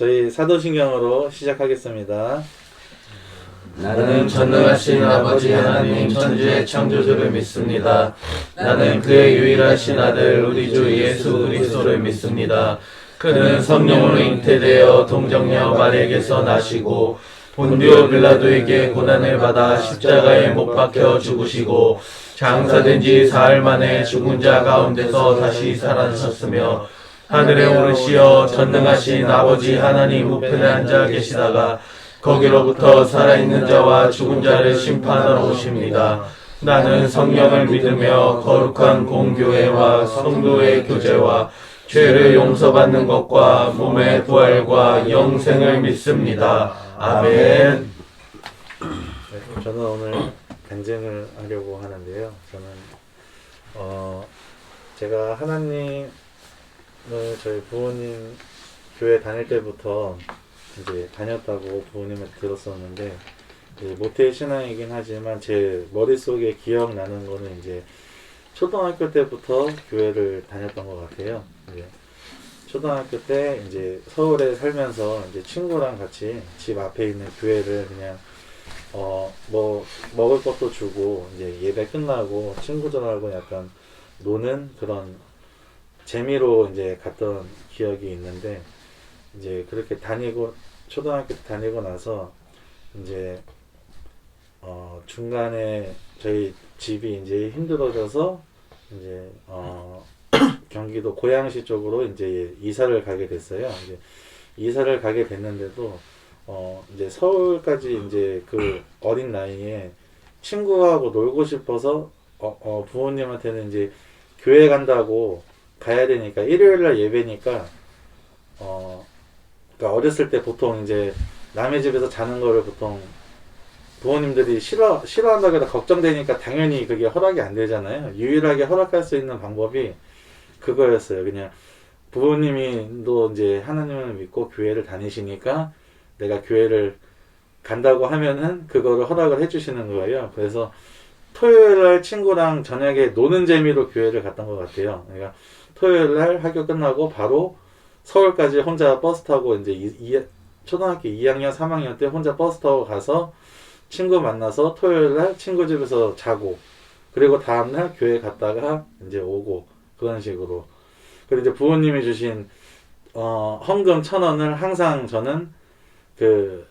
저희 사도신경으로 시작하겠습니다. 나는 전능하신 아버지 하나님 천주의 창조주를 믿습니다. 나는 그의 유일하신 아들 우리 주 예수 그리스도를 믿습니다. 그는 성령으로 잉태되어 동정녀 마리에게서 나시고 본디오 빌라도에게 고난을 받아 십자가에 못 박혀 죽으시고 장사된 지 사흘 만에 죽은 자 가운데서 다시 살아나셨으며 하늘에 오르시어 전능하신 아버지 하나님 우편에 앉아 계시다가 거기로부터 살아있는 자와 죽은 자를 심판하러 오십니다. 나는 성령을 믿으며 거룩한 공교회와 성도의 교제와 죄를 용서받는 것과 몸의 부활과 영생을 믿습니다. 아멘. 네, 저는 오늘 간증을 하려고 하는데요. 저는 제가 하나님을 저희 부모님 교회 다닐 때부터 이제 다녔다고 부모님을 들었었는데, 모태 신앙이긴 하지만 제 머릿속에 기억나는 거는 이제 초등학교 때부터 교회를 다녔던 것 같아요. 이제 초등학교 때 이제 서울에 살면서 이제 친구랑 같이 집 앞에 있는 교회를 그냥 뭐 먹을 것도 주고 이제 예배 끝나고 친구들하고 약간 노는 그런 재미로 이제 갔던 기억이 있는데, 이제 그렇게 초등학교 때 다니고 나서 이제 중간에 저희 집이 이제 힘들어져서 이제 경기도 고양시 쪽으로 이제 이사를 가게 됐어요. 이제 이사를 가게 됐는데도 이제 서울까지 이제 그 어린 나이에 친구하고 놀고 싶어서 부모님한테는 이제 교회 간다고 가야 되니까 일요일날 예배니까 그러니까 어렸을 때 보통 이제 남의 집에서 자는 거를 보통 부모님들이 싫어한다고 해도 걱정되니까 당연히 그게 허락이 안 되잖아요. 유일하게 허락할 수 있는 방법이 그거였어요. 그냥 부모님도 이제 하나님을 믿고 교회를 다니시니까 내가 교회를 간다고 하면은 그거를 허락을 해주시는 거예요. 그래서 토요일날 친구랑 저녁에 노는 재미로 교회를 갔던 것 같아요. 그러니까 토요일날 학교 끝나고 바로 서울까지 혼자 버스 타고 이제 초등학교 2학년, 3학년 때 혼자 버스 타고 가서 친구 만나서 토요일날 친구 집에서 자고, 그리고 다음날 교회 갔다가 이제 오고, 그런 식으로. 그리고 이제 부모님이 주신 헌금 1,000원을 항상 저는 그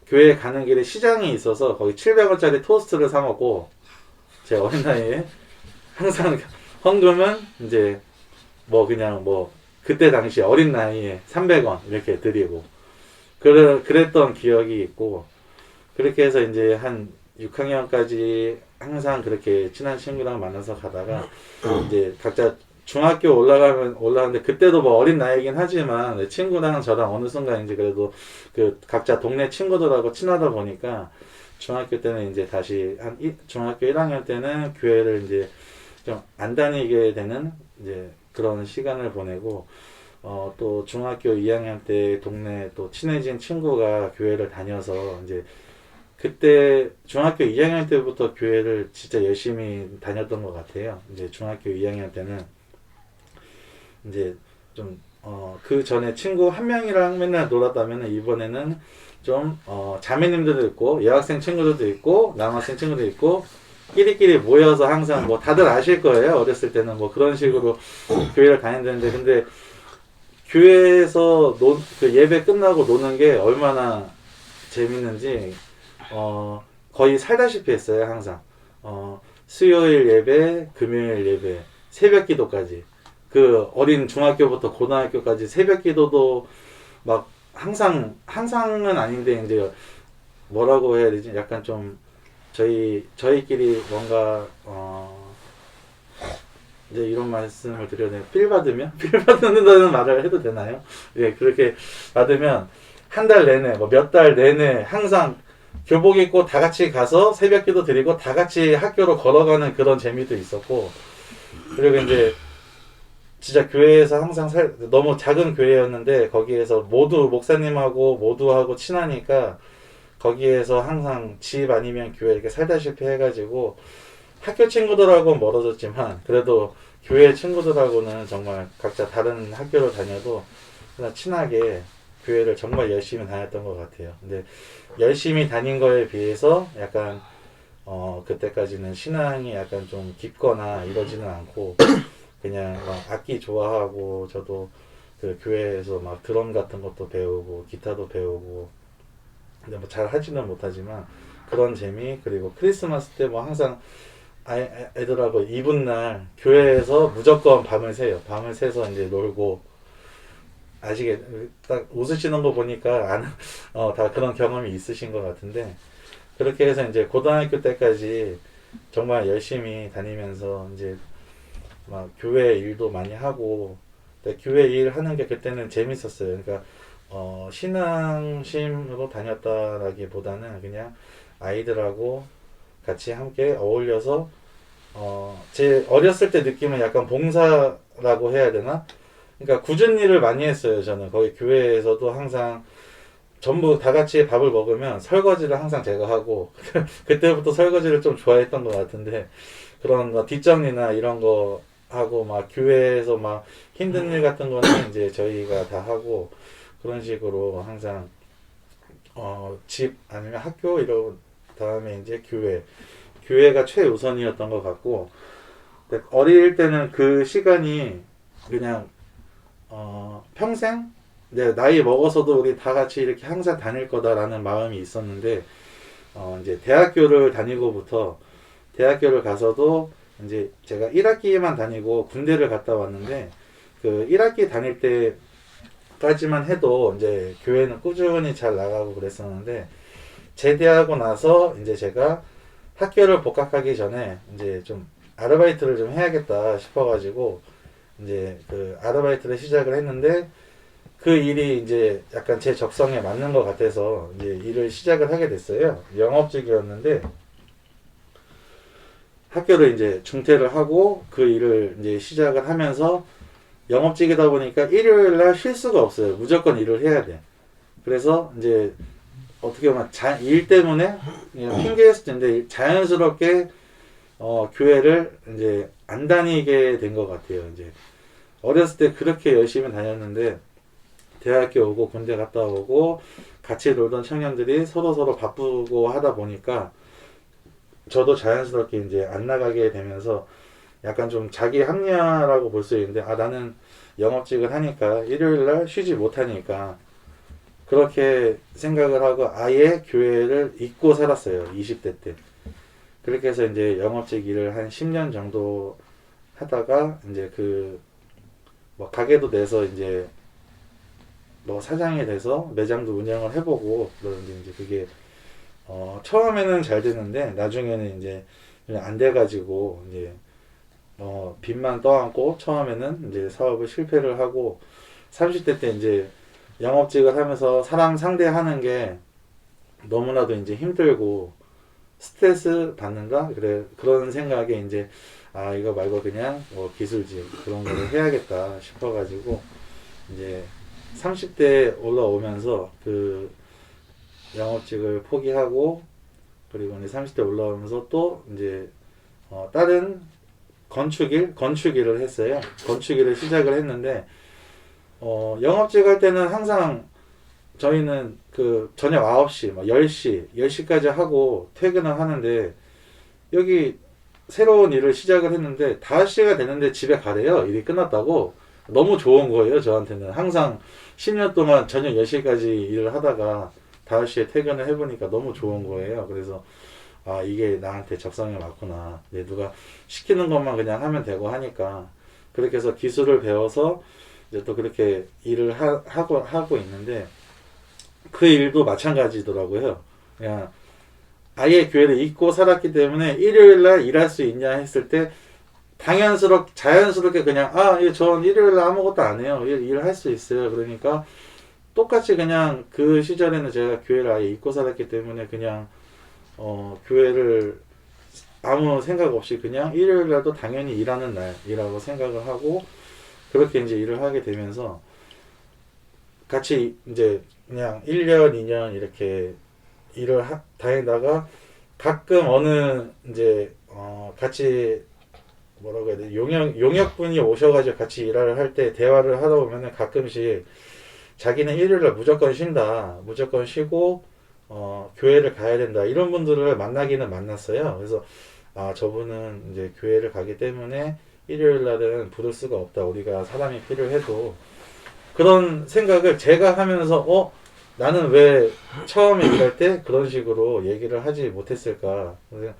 교회 가는 길에 시장이 있어서 거기 700원짜리 토스트를 사 먹고, 제 어린 나이에 항상 헌금은 이제 뭐 그냥 뭐 그때 당시 어린 나이에 300원 이렇게 드리고 그랬던 기억이 있고, 그렇게 해서 이제 한 6학년까지 항상 그렇게 친한 친구랑 만나서 가다가 이제 각자 중학교 올라가는데 그때도 뭐 어린 나이긴 하지만 친구랑 저랑 어느 순간 이제 그래도 그 각자 동네 친구들하고 친하다 보니까 중학교 때는 이제 다시 중학교 1학년 때는 교회를 이제 좀 안 다니게 되는 이제 그런 시간을 보내고, 또 중학교 2학년 때 동네 또 친해진 친구가 교회를 다녀서 이제 그때 중학교 2학년 때부터 교회를 진짜 열심히 다녔던 것 같아요. 이제 중학교 2학년 때는 이제 좀 그 전에 친구 한 명이랑 맨날 놀았다면 이번에는 좀 자매님들도 있고 여학생 친구들도 있고 남학생 친구도 있고 끼리끼리 모여서 항상 뭐 다들 아실 거예요. 어렸을 때는 뭐 그런 식으로 교회를 다녔는데, 근데 교회에서 그 예배 끝나고 노는 게 얼마나 재밌는지 거의 살다시피 했어요. 항상 수요일 예배, 금요일 예배, 새벽 기도까지, 그 어린 중학교부터 고등학교까지 새벽 기도도 막 항상은 아닌데 이제 뭐라고 해야 되지? 약간 좀 저희끼리 뭔가 이제 이런 말씀을 드려야 돼요. 필 받는다는 말을 해도 되나요? 예, 그렇게 받으면 한 달 내내 뭐 몇 달 내내 항상 교복 입고 다 같이 가서 새벽 기도 드리고 다 같이 학교로 걸어가는 그런 재미도 있었고, 그리고 이제 진짜 교회에서 항상 너무 작은 교회였는데 거기에서 목사님하고 모두하고 친하니까 거기에서 항상 집 아니면 교회 이렇게 살다시피 해가지고 학교 친구들하고는 멀어졌지만 그래도 교회 친구들하고는 정말 각자 다른 학교를 다녀도 그냥 친하게 교회를 정말 열심히 다녔던 것 같아요. 근데 열심히 다닌 거에 비해서 약간 그때까지는 신앙이 약간 좀 깊거나 이러지는 않고 그냥 막 악기 좋아하고 저도 그 교회에서 막 드럼 같은 것도 배우고 기타도 배우고 근데 뭐 잘 하지는 못하지만 그런 재미 그리고 크리스마스 때 뭐 항상 애들하고 이브날 교회에서 무조건 밤을 새요. 밤을 새서 이제 놀고 아시게 딱 웃으시는 거 보니까 다 그런 경험이 있으신 것 같은데 그렇게 해서 이제 고등학교 때까지 정말 열심히 다니면서 이제 막 교회 일도 많이 하고 근데 교회 일 하는 게 그때는 재밌었어요. 그러니까 신앙심으로 다녔다라기보다는 그냥 아이들하고 같이 함께 어울려서 제 어렸을 때 느낌은 약간 봉사라고 해야 되나? 그러니까 굳은 일을 많이 했어요. 저는 거기 교회에서도 항상 전부 다 같이 밥을 먹으면 설거지를 항상 제가 하고 그때부터 설거지를 좀 좋아했던 것 같은데 그런 거 뒷정리나 이런 거 하고 막 교회에서 막 힘든 일 같은 거는 이제 저희가 다 하고 그런 식으로 항상 집 아니면 학교 이런 다음에 이제 교회가 최우선이었던 것 같고 어릴 때는 그 시간이 그냥 평생 나이 먹어서도 우리 다 같이 이렇게 항상 다닐 거다라는 마음이 있었는데 이제 대학교를 다니고부터 대학교를 가서도 이제 제가 1학기만 다니고 군대를 갔다 왔는데 그 1학기 다닐 때까지만 해도 이제 교회는 꾸준히 잘 나가고 그랬었는데 제대하고 나서 이제 제가 학교를 복학하기 전에 이제 좀 아르바이트를 좀 해야겠다 싶어가지고 이제 그 아르바이트를 시작을 했는데 그 일이 이제 약간 제 적성에 맞는 것 같아서 이제 일을 시작을 하게 됐어요. 영업직이었는데 학교를 이제 중퇴를 하고 그 일을 이제 시작을 하면서 영업직이다 보니까 일요일 날 쉴 수가 없어요. 무조건 일을 해야 돼. 그래서 이제 어떻게 보면 일 때문에 그냥 핑계였을 텐데 자연스럽게 교회를 이제 안 다니게 된 것 같아요. 이제 어렸을 때 그렇게 열심히 다녔는데 대학교 오고 군대 갔다 오고 같이 놀던 청년들이 서로 바쁘고 하다 보니까 저도 자연스럽게 이제 안 나가게 되면서 약간 좀 자기 합리화라고 볼 수 있는데 나는 영업직을 하니까 일요일 날 쉬지 못하니까 그렇게 생각을 하고 아예 교회를 잊고 살았어요. 20대 때. 그렇게 해서 이제 영업직 일을 한 10년 정도 하다가 이제 뭐 가게도 내서 이제 뭐 사장이 돼서 매장도 운영을 해보고 그러는데 이제 그게 처음에는 잘 되는데 나중에는 이제 안 돼가지고 이제 빚만 떠안고 처음에는 이제 사업을 실패를 하고 30대 때 이제 영업직을 하면서 사람 상대하는 게 너무나도 이제 힘들고 스트레스 받는다 그런 생각에 이제 이거 말고 그냥 기술직 그런 거를 해야겠다 싶어가지고 이제 30대 올라오면서 그 영업직을 포기하고 그리고 이제 30대 올라오면서 또 이제 다른 건축일을 했어요. 건축일을 시작을 했는데 영업직 할 때는 항상 저희는 그 저녁 9시, 막 10시, 10시까지 하고 퇴근을 하는데 여기 새로운 일을 시작을 했는데 5시가 되는데 집에 가래요. 일이 끝났다고. 너무 좋은 거예요. 저한테는. 항상 10년 동안 저녁 10시까지 일을 하다가 5시에 퇴근을 해보니까 너무 좋은 거예요. 그래서 이게 나한테 적성에 맞구나. 누가 시키는 것만 그냥 하면 되고 하니까 그렇게 해서 기술을 배워서 이제 또 그렇게 일을 하고 있는데 그 일도 마찬가지더라고요. 그냥 아예 교회를 잊고 살았기 때문에 일요일날 일할 수 있냐 했을 때 자연스럽게 그냥 전 일요일날 아무것도 안 해요. 일할 수 있어요. 그러니까 똑같이 그냥 그 시절에는 제가 교회를 아예 잊고 살았기 때문에 그냥 교회를 아무 생각 없이 그냥 일요일날도 당연히 일하는 날이라고 생각을 하고 그렇게 이제 일을 하게 되면서 같이 이제 그냥 1년, 2년 이렇게 일을 다니다가 가끔 어느 이제 같이 뭐라고 해야 돼 용역분이 오셔가지고 같이 일을 할 때 대화를 하다 보면은 가끔씩 자기는 일요일날 무조건 쉰다. 무조건 쉬고 교회를 가야 된다. 이런 분들을 만나기는 만났어요. 그래서 저분은 이제 교회를 가기 때문에 일요일날은 부를 수가 없다. 우리가 사람이 필요해도 그런 생각을 제가 하면서 나는 왜 처음에 일할 때 그런 식으로 얘기를 하지 못했을까? 그래서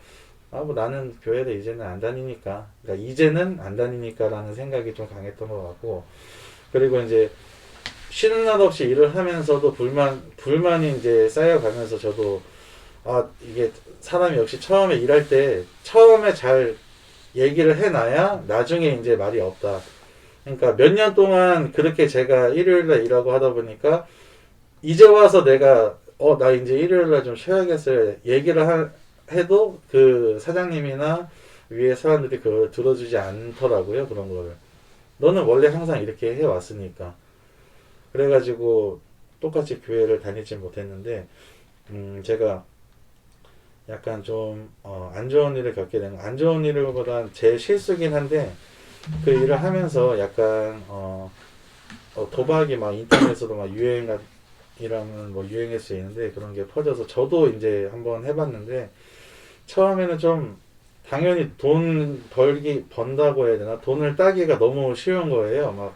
뭐 나는 교회를 이제는 안 다니니까, 그러니까 이제는 안 다니니까라는 생각이 좀 강했던 것 같고, 그리고 이제 쉬는 날 없이 일을 하면서도 불만이 이제 쌓여가면서 저도 이게 사람이 역시 처음에 일할 때 처음에 잘 얘기를 해놔야 나중에 이제 말이 없다. 그러니까 몇 년 동안 그렇게 제가 일요일날 일하고 하다 보니까 이제 와서 내가 나 이제 일요일날 좀 쉬어야겠어요 얘기를 해도 그 사장님이나 위에 사람들이 그걸 들어주지 않더라고요. 그런 거를 너는 원래 항상 이렇게 해왔으니까. 그래가지고 똑같이 교회를 다니지 못했는데 제가 약간 좀 안 좋은 일을 겪게 된 안 좋은 일보다 제 실수긴 한데 그 일을 하면서 약간 도박이 막 인터넷으로 막 유행이라면 뭐 유행할 수 있는데 그런 게 퍼져서 저도 이제 한번 해봤는데 처음에는 좀 당연히 돈 번다고 해야 되나 돈을 따기가 너무 쉬운 거예요.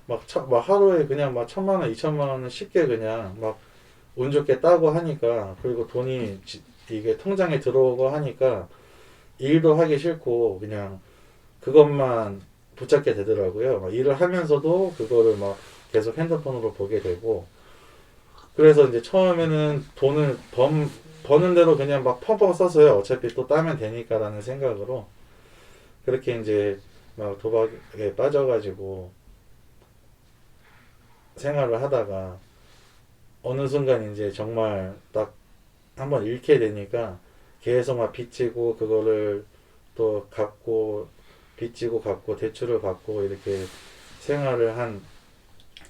막 하루에 그냥 막 1,000만 원, 2,000만 원은 쉽게 그냥 막 운 좋게 따고 하니까 그리고 돈이 이게 통장에 들어오고 하니까 일도 하기 싫고 그냥 그것만 붙잡게 되더라고요. 막 일을 하면서도 그거를 막 계속 핸드폰으로 보게 되고 그래서 이제 처음에는 돈을 버는 대로 그냥 막 펑펑 썼어요. 어차피 또 따면 되니까라는 생각으로 그렇게 이제 막 도박에 빠져가지고 생활을 하다가 어느 순간 이제 정말 딱 한번 잃게 되니까 계속 막 빚지고 그거를 또 갚고 빚지고 갚고 대출을 받고 이렇게 생활을 한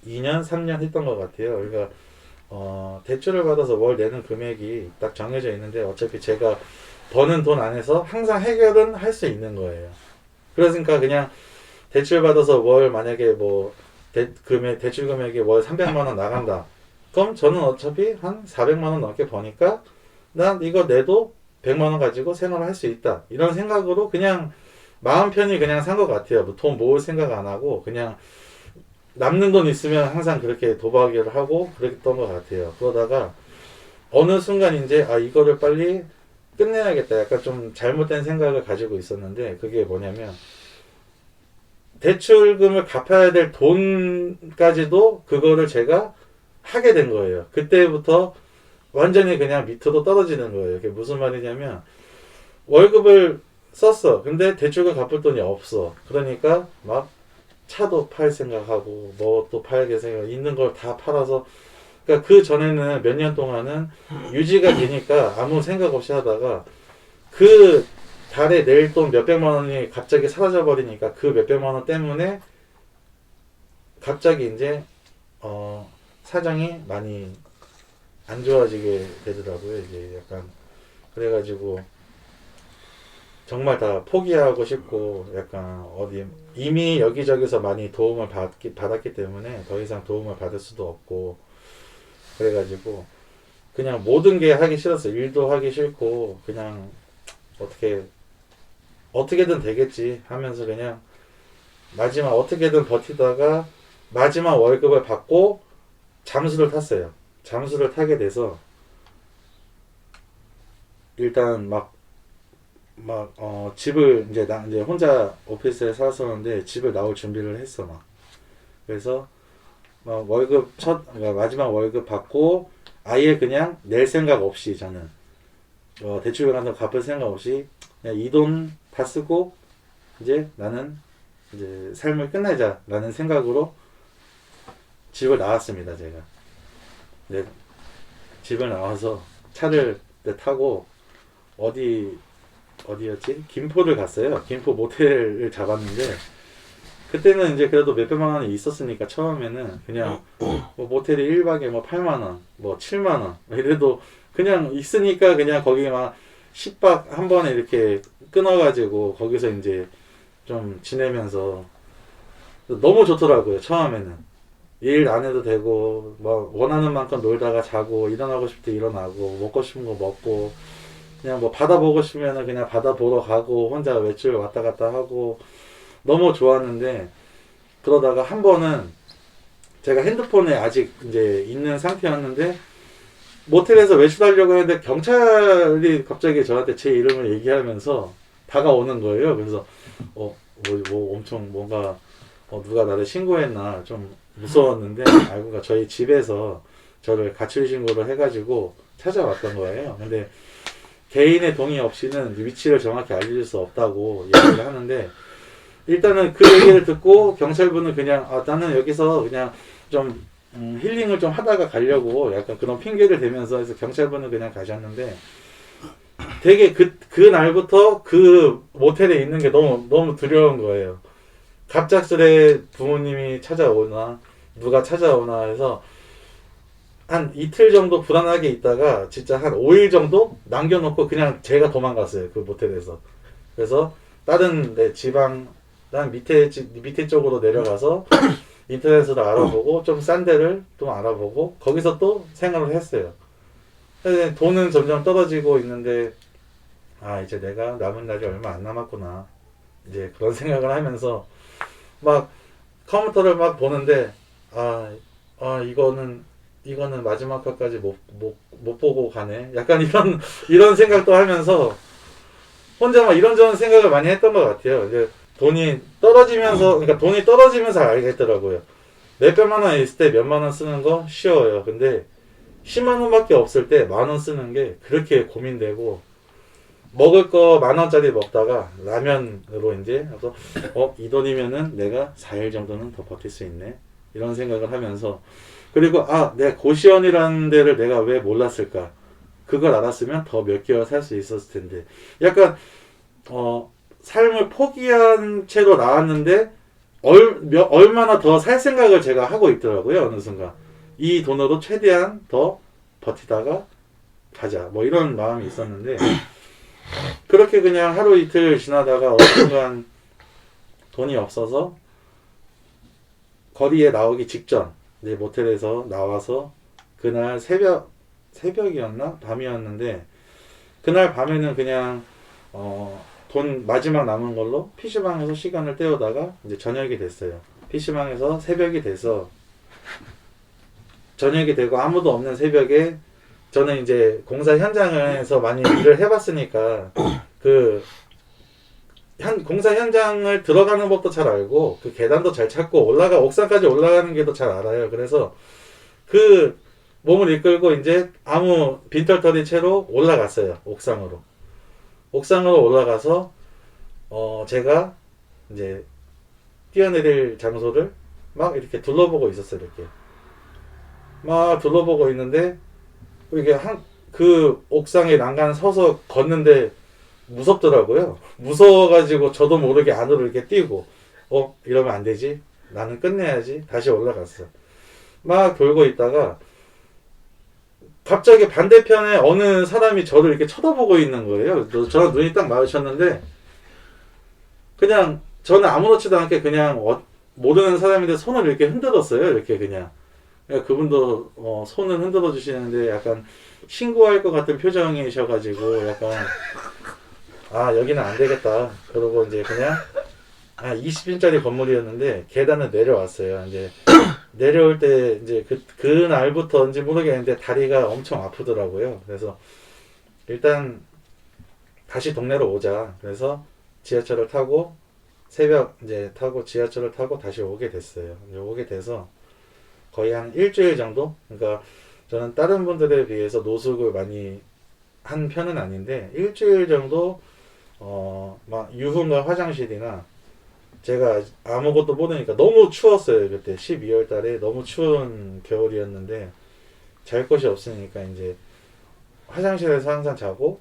2년 3년 했던 것 같아요. 그러니까 대출을 받아서 월 내는 금액이 딱 정해져 있는데 어차피 제가 버는 돈 안에서 항상 해결은 할 수 있는 거예요. 그러니까 그냥 대출 받아서 월 만약에 뭐 대출 금액이 월 300만 원 나간다. 그럼 저는 어차피 한 400만 원 넘게 버니까 난 이거 내도 100만 원 가지고 생활을 할 수 있다. 이런 생각으로 그냥 마음 편히 그냥 산 것 같아요. 뭐 돈 모을 생각 안 하고 그냥 남는 돈 있으면 항상 그렇게 도박을 하고 그랬던 것 같아요. 그러다가 어느 순간 이제 이거를 빨리 끝내야겠다. 약간 좀 잘못된 생각을 가지고 있었는데 그게 뭐냐면 대출금을 갚아야 될 돈까지도 그거를 제가 하게 된 거예요. 그때부터 완전히 그냥 밑으로 떨어지는 거예요. 그게 무슨 말이냐면 월급을 썼어. 근데 대출금 갚을 돈이 없어. 그러니까 막 차도 팔 생각하고 뭐 또 팔게 생각 있는 걸 다 팔아서 그러니까 그 전에는 몇 년 동안은 유지가 되니까 아무 생각 없이 하다가 그 달에 낼 돈 몇백만 원이 갑자기 사라져 버리니까 그 몇백만 원 때문에 갑자기 이제 사정이 많이 안 좋아지게 되더라고요. 이게 약간 그래가지고 정말 다 포기하고 싶고 약간 이미 여기저기서 많이 도움을 받았기 때문에 더 이상 도움을 받을 수도 없고 그래가지고 그냥 모든 게 하기 싫었어요. 일도 하기 싫고 그냥 어떻게든 되겠지 하면서 그냥 마지막 어떻게든 버티다가 마지막 월급을 받고 잠수를 탔어요. 잠수를 타게 돼서 일단 집을 이제 이제 혼자 오피스에 살았었는데 집을 나올 준비를 했어 막. 그래서 막 그러니까 마지막 월급 받고 아예 그냥 낼 생각 없이 저는 대출 가서 갚을 생각 없이 그냥 이 돈 다 쓰고 이제 나는 이제 삶을 끝내자라는 생각으로 집을 나왔습니다 제가. 네, 집을 나와서 차를 타고 어디였지? 김포를 갔어요. 김포 모텔을 잡았는데 그때는 이제 그래도 몇백만 원이 있었으니까 처음에는 그냥 뭐 모텔이 1박에 뭐 8만 원, 뭐 7만 원 이래도 그냥 있으니까 그냥 거기 막 10박 한 번에 이렇게 끊어가지고 거기서 이제 좀 지내면서 너무 좋더라고요 처음에는. 일 안 해도 되고 뭐 원하는 만큼 놀다가 자고 일어나고 싶을 때 일어나고 먹고 싶은 거 먹고 그냥 뭐 바다 보고 싶으면은 그냥 바다 보러 가고 혼자 외출 왔다 갔다 하고 너무 좋았는데 그러다가 한 번은 제가 핸드폰에 아직 이제 있는 상태였는데 모텔에서 외출하려고 했는데 경찰이 갑자기 저한테 제 이름을 얘기하면서 다가오는 거예요. 그래서 뭐 엄청 뭔가 누가 나를 신고했나 좀 무서웠는데 알고 보니까 저희 집에서 저를 가출 신고를 해가지고 찾아왔던 거예요. 근데 개인의 동의 없이는 위치를 정확히 알려줄 수 없다고 얘기를 하는데 일단은 그 얘기를 듣고 경찰분은 그냥 나는 여기서 그냥 좀 힐링을 좀 하다가 가려고 약간 그런 핑계를 대면서 해서 경찰분은 그냥 가셨는데 되게 그 날부터 그 모텔에 있는 게 너무 두려운 거예요. 갑작스레 부모님이 찾아오나 누가 찾아오나 해서 한 이틀 정도 불안하게 있다가 진짜 한 5일 정도 남겨놓고 그냥 제가 도망갔어요. 그 모텔에서. 그래서 다른 지방 난 밑에 쪽으로 내려가서 인터넷으로 알아보고 좀 싼 데를 좀 알아보고 거기서 또 생활을 했어요. 근데 돈은 점점 떨어지고 있는데 이제 내가 남은 날이 얼마 안 남았구나. 이제 그런 생각을 하면서 막 컴퓨터를 막 보는데 이거는 마지막 화까지 못 보고 가네. 약간 이런 생각도 하면서 혼자 막 이런저런 생각을 많이 했던 것 같아요. 이제 그러니까 돈이 떨어지면서 알겠더라고요. 몇백만 원 있을 때 몇만 원 쓰는 거 쉬워요. 근데 10만 원밖에 없을 때 만 원 쓰는 게 그렇게 고민되고 먹을 거 만 원짜리 먹다가 라면으로 이제 그래서 이 돈이면은 내가 4일 정도는 더 버틸 수 있네. 이런 생각을 하면서 그리고 내가 고시원이라는 데를 내가 왜 몰랐을까? 그걸 알았으면 더 몇 개월 살 수 있었을 텐데. 약간 삶을 포기한 채로 나왔는데 얼마나 더 살 생각을 제가 하고 있더라고요. 어느 순간 이 돈으로 최대한 더 버티다가 가자. 뭐 이런 마음이 있었는데 그렇게 그냥 하루 이틀 지나다가 어느 순간 돈이 없어서 거리에 나오기 직전 이제 모텔에서 나와서 그날 새벽이었나 밤이었는데 그날 밤에는 그냥 돈 마지막 남은 걸로 PC방에서 시간을 때우다가 이제 저녁이 됐어요. PC방에서 새벽이 돼서 저녁이 되고 아무도 없는 새벽에 저는 이제 공사 현장에서 많이 일을 해봤으니까 공사 현장을 들어가는 법도 잘 알고 그 계단도 잘 찾고 옥상까지 올라가는 게도 잘 알아요. 그래서 그 몸을 이끌고 이제 아무 빈털터리 채로 올라갔어요. 옥상으로 올라가서 제가 이제 뛰어내릴 장소를 막 이렇게 둘러보고 있었어요. 이렇게 막 둘러보고 있는데 이게 그 옥상에 난간 서서 걷는데 무섭더라고요. 무서워가지고 저도 모르게 안으로 이렇게 뛰고 이러면 안 되지. 나는 끝내야지. 다시 올라갔어. 막 돌고 있다가 갑자기 반대편에 어느 사람이 저를 이렇게 쳐다보고 있는 거예요. 저는 눈이 딱 마주쳤는데 그냥 저는 아무렇지도 않게 그냥 모르는 사람인데 손을 이렇게 흔들었어요. 이렇게 그냥 그분도 손을 흔들어 주시는데 약간 신고할 것 같은 표정이셔가지고 약간 여기는 안 되겠다. 그러고 이제 그냥 20층짜리 건물이었는데 계단을 내려왔어요. 이제 내려올 때 이제 그 날부터인지 모르겠는데 다리가 엄청 아프더라고요. 그래서 일단 다시 동네로 오자. 그래서 지하철을 타고 새벽 이제 타고 지하철을 타고 다시 오게 됐어요. 이제 오게 돼서 거의 한 일주일 정도? 그러니까 저는 다른 분들에 비해서 노숙을 많이 한 편은 아닌데 일주일 정도 막 유흥과 화장실이나 제가 아무것도 모르니까 너무 추웠어요. 그때 12월 달에 너무 추운 겨울이었는데 잘 곳이 없으니까 이제 화장실에서 항상 자고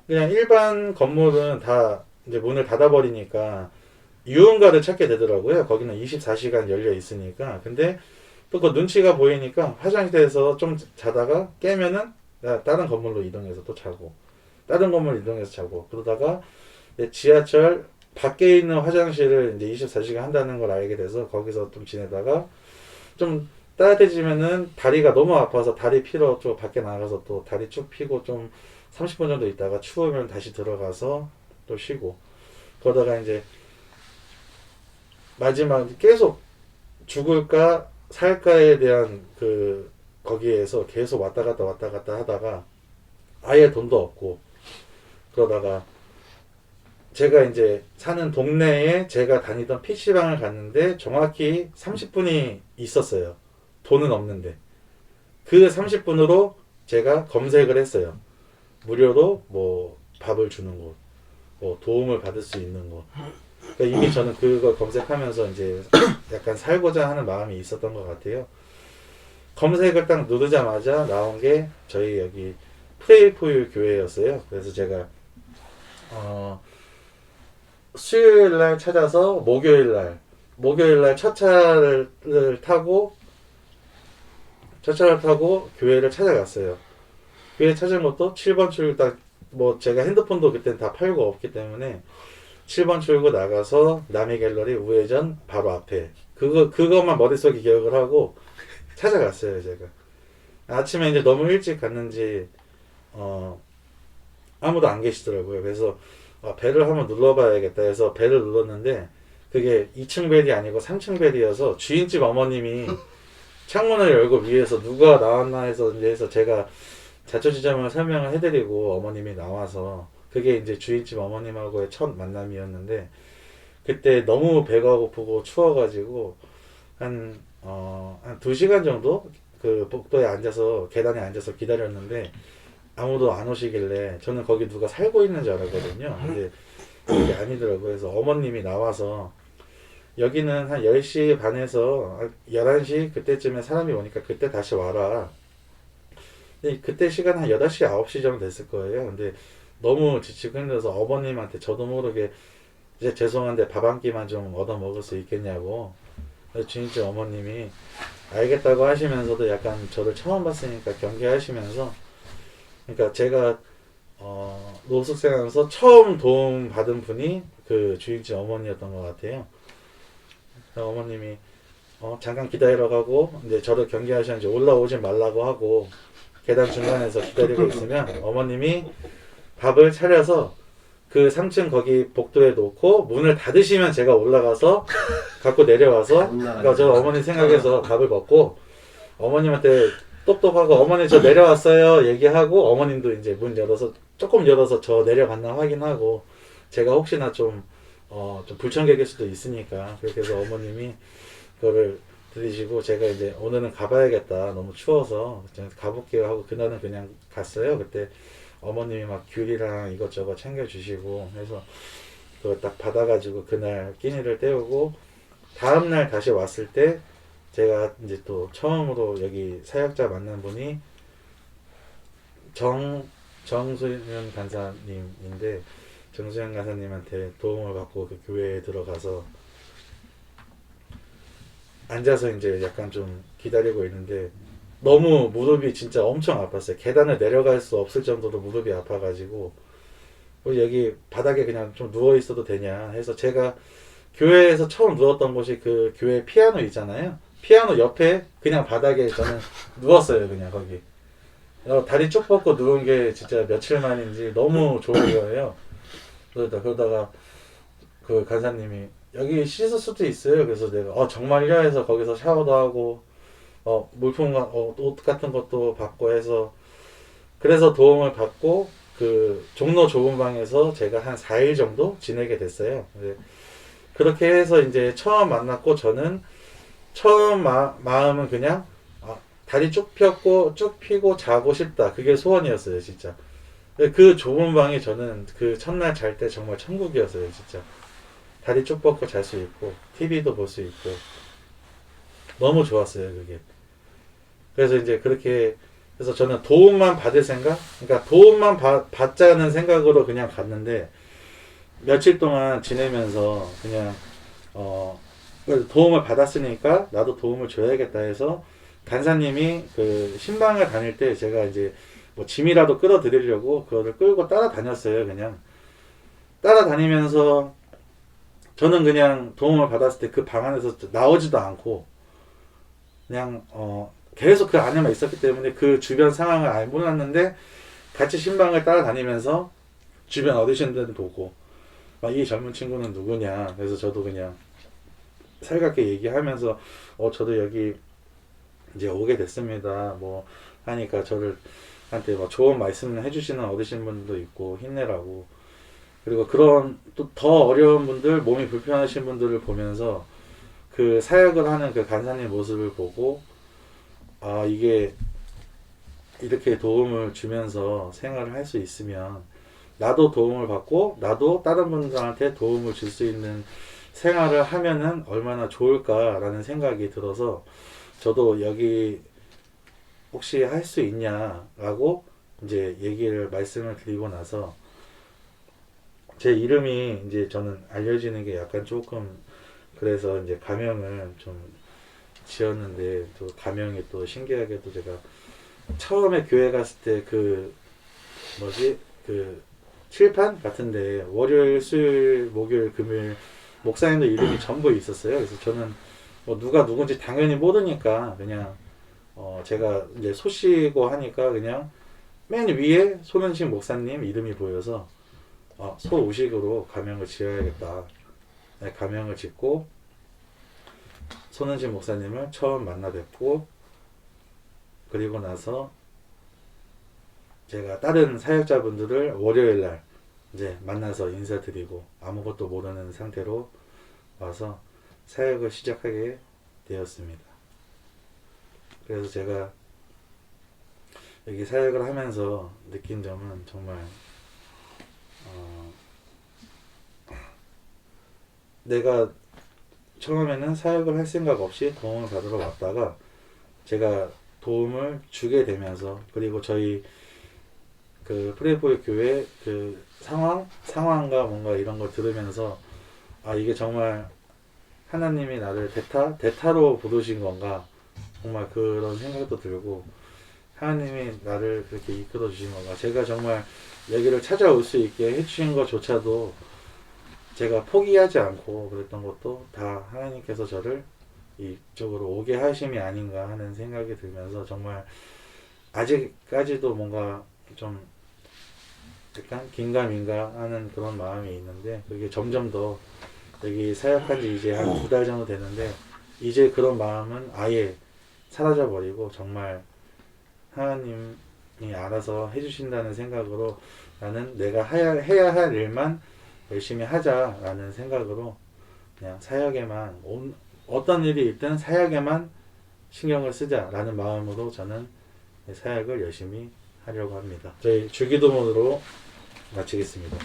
그냥 일반 건물은 다 이제 문을 닫아버리니까 유흥가를 찾게 되더라고요. 거기는 24시간 열려 있으니까. 근데 또 그 눈치가 보이니까 화장실에서 좀 자다가 깨면은 다른 건물로 이동해서 또 자고 다른 건물 이동해서 자고 그러다가 지하철 밖에 있는 화장실을 이제 24시간 한다는 걸 알게 돼서 거기서 좀 지내다가 좀 따뜻해지면은 다리가 너무 아파서 다리 피러 좀 밖에 나가서 또 다리 쭉 피고 좀 30분 정도 있다가 추우면 다시 들어가서 또 쉬고 그러다가 이제 마지막 계속 죽을까 살까에 대한 그 거기에서 계속 왔다 갔다 하다가 아예 돈도 없고 그러다가 제가 이제 사는 동네에 제가 다니던 PC방을 갔는데 정확히 30분이 있었어요. 돈은 없는데. 그 30분으로 제가 검색을 했어요. 무료로 뭐 밥을 주는 곳, 뭐 도움을 받을 수 있는 곳. 그러니까 이미 저는 그걸 검색하면서 이제 약간 살고자 하는 마음이 있었던 것 같아요. 검색을 딱 누르자마자 나온 게 저희 여기 프레이포유 교회였어요. 그래서 제가 수요일 날 찾아서 목요일 날 첫 차를 타고 교회를 찾아갔어요. 교회 찾은 것도 7번 출구 뭐 제가 핸드폰도 그땐 다 팔고 없기 때문에 7번 출구 나가서 남이 갤러리 우회전 바로 앞에 그것만 머릿속에 기억을 하고 찾아갔어요. 제가 아침에 이제 너무 일찍 갔는지 아무도 안 계시더라고요. 그래서 벨을 한번 눌러봐야겠다 해서 벨을 눌렀는데 그게 2층 벨이 아니고 3층 벨이어서 주인집 어머님이 창문을 열고 위에서 누가 나왔나 해서 이제 해서 제가 자초지종을 설명을 해드리고 어머님이 나와서 그게 이제 주인집 어머님하고의 첫 만남이었는데 그때 너무 배가 고프고 추워가지고 한 2시간 정도 그 복도에 앉아서 계단에 앉아서 기다렸는데 아무도 안 오시길래 저는 거기 누가 살고 있는 줄 알았거든요. 근데 그게 아니더라고요. 그래서 어머님이 나와서 여기는 한 10시 반에서 11시 그때쯤에 사람이 오니까 그때 다시 와라. 근데 그때 시간 한 8시, 9시 정도 됐을 거예요. 근데 너무 지치고 힘들어서 어머님한테 저도 모르게 이제 죄송한데 밥 한 끼만 좀 얻어 먹을 수 있겠냐고. 주인집 어머님이 알겠다고 하시면서도 약간 저를 처음 봤으니까 경계하시면서 그러니까 제가 노숙생하면서 처음 도움 받은 분이 그 주인집 어머니였던 것 같아요. 어머님이 잠깐 기다리러 가고 이제 저를 경계하시는지 올라오지 말라고 하고 계단 중간에서 기다리고 있으면 어머님이 밥을 차려서 그 3층 거기 복도에 놓고 문을 닫으시면 제가 올라가서 갖고 내려와서 그러니까 저 어머니 생각해서 밥을 먹고 어머님한테 똑똑하고 어머니 저 내려왔어요 얘기하고 어머님도 이제 문 열어서 조금 열어서 저 내려갔나 확인하고 제가 혹시나 좀 불청객일 수도 있으니까 그렇게 해서 어머님이 그거를 들이시고 제가 이제 오늘은 가봐야겠다 너무 추워서 가볼게요 하고 그날은 그냥 갔어요. 그때 어머님이 막 귤이랑 이것저것 챙겨주시고 해서 그걸 딱 받아가지고 그날 끼니를 때우고 다음날 다시 왔을 때 제가 이제 또 처음으로 여기 사역자 만난 분이 정수현 간사님인데 정수현 간사님한테 도움을 받고 그 교회에 들어가서 앉아서 이제 약간 좀 기다리고 있는데 너무 무릎이 진짜 엄청 아팠어요. 계단을 내려갈 수 없을 정도로 무릎이 아파가지고 여기 바닥에 그냥 좀 누워 있어도 되냐 해서 제가 교회에서 처음 누웠던 곳이 그 교회 피아노 있잖아요. 피아노 옆에 그냥 바닥에 저는 누웠어요. 그냥 거기 다리 쭉 뻗고 누운 게 진짜 며칠 만인지 너무 좋은 거예요. 그러다가 그 간사님이 여기 씻을 수도 있어요. 그래서 내가 정말요 해서 거기서 샤워도 하고 물품 옷 같은 것도 받고 해서 그래서 도움을 받고 그 종로 좁은 방에서 제가 한 4일 정도 지내게 됐어요. 그렇게 해서 이제 처음 만났고 저는 처음 마음은 그냥 다리 쭉 폈고 쭉 피고 자고 싶다. 그게 소원이었어요, 진짜. 그 좁은 방이 저는 그 첫날 잘 때 정말 천국이었어요, 진짜. 다리 쭉 뻗고 잘 수 있고 TV도 볼 수 있고 너무 좋았어요, 그게. 그래서 이제 그렇게 해서 저는 도움만 받을 생각, 그러니까 도움만 받자는 생각으로 그냥 갔는데 며칠 동안 지내면서 그냥 도움을 받았으니까 나도 도움을 줘야겠다 해서 간사님이 그 신방을 다닐 때 제가 이제 뭐 짐이라도 끌어드리려고 그거를 끌고 따라다녔어요. 그냥 따라다니면서 저는 그냥 도움을 받았을 때 그 방 안에서 나오지도 않고 그냥 계속 그 안에만 있었기 때문에 그 주변 상황을 아예 몰랐는데 같이 신방을 따라다니면서 주변 어르신들 보고 막 이 젊은 친구는 누구냐. 그래서 저도 그냥 살갑게 얘기하면서 저도 여기 이제 오게 됐습니다. 뭐 하니까 저를 한테 막 좋은 말씀을 해주시는 어르신분도 있고 힘내라고. 그리고 그런 또 더 어려운 분들, 몸이 불편하신 분들을 보면서 그 사역을 하는 그 간사님 모습을 보고 아 이게 이렇게 도움을 주면서 생활을 할 수 있으면 나도 도움을 받고 나도 다른 분들한테 도움을 줄 수 있는 생활을 하면은 얼마나 좋을까라는 생각이 들어서 저도 여기 혹시 할 수 있냐라고 이제 말씀을 드리고 나서 제 이름이 이제 저는 알려지는 게 약간 조금 그래서 이제 가명을 좀 지었는데 또 가명이 또 신기하게도 제가 처음에 교회 갔을 때 그 뭐지 그 칠판 같은데 월요일, 수요일, 목요일, 금요일 목사님들 이름이 전부 있었어요. 그래서 저는 뭐 누가 누군지 당연히 모르니까 그냥 제가 이제 소시고 하니까 그냥 맨 위에 손은식 목사님 이름이 보여서 소우식으로 가명을 지어야겠다. 네, 가명을 짓고 손은식 목사님을 처음 만나 뵙고 그리고 나서 제가 다른 사역자분들을 월요일날 이제 만나서 인사드리고 아무것도 모르는 상태로 와서 사역을 시작하게 되었습니다. 그래서 제가 여기 사역을 하면서 느낀 점은 정말 내가 처음에는 사역을 할 생각 없이 도움을 받으러 왔다가 제가 도움을 주게 되면서 그리고 저희 그 프레이보이 교회 그 상황과 뭔가 이런 걸 들으면서 이게 정말 하나님이 나를 대타로 부르신 건가 정말 그런 생각도 들고 하나님이 나를 그렇게 이끌어 주신 건가 제가 정말 여기를 찾아올 수 있게 해주신 것조차도 제가 포기하지 않고 그랬던 것도 다 하나님께서 저를 이쪽으로 오게 하심이 아닌가 하는 생각이 들면서 정말 아직까지도 뭔가 좀 약간 긴가민가 하는 그런 마음이 있는데 그게 점점 더 여기 사역한 지 이제 한 2달 정도 되는데 이제 그런 마음은 아예 사라져 버리고 정말 하나님이 알아서 해주신다는 생각으로 나는 내가 해야 할 일만 열심히 하자라는 생각으로 그냥 사역에만 어떤 일이 있든 사역에만 신경을 쓰자라는 마음으로 저는 사역을 열심히 하려고 합니다. 저희 주기도문으로 마치겠습니다.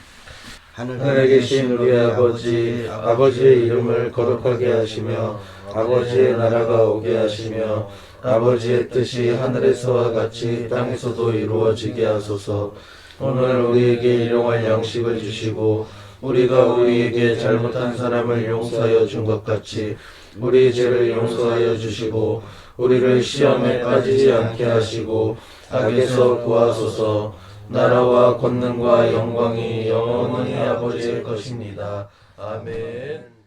하늘에 계신 우리 아버지, 아버지의 이름을 거룩하게 하시며 아버지의 나라가 오게 하시며 아버지의 뜻이 하늘에서와 같이 땅에서도 이루어지게 하소서. 오늘 우리에게 일용할 양식을 주시고 우리가 우리에게 잘못한 사람을 용서하여 준 것 같이 우리 죄를 용서하여 주시고 우리를 시험에 빠지지 않게 하시고 악에서 구하소서. 나라와 권능과 영광이 영원히 아버지의 것입니다. 아멘.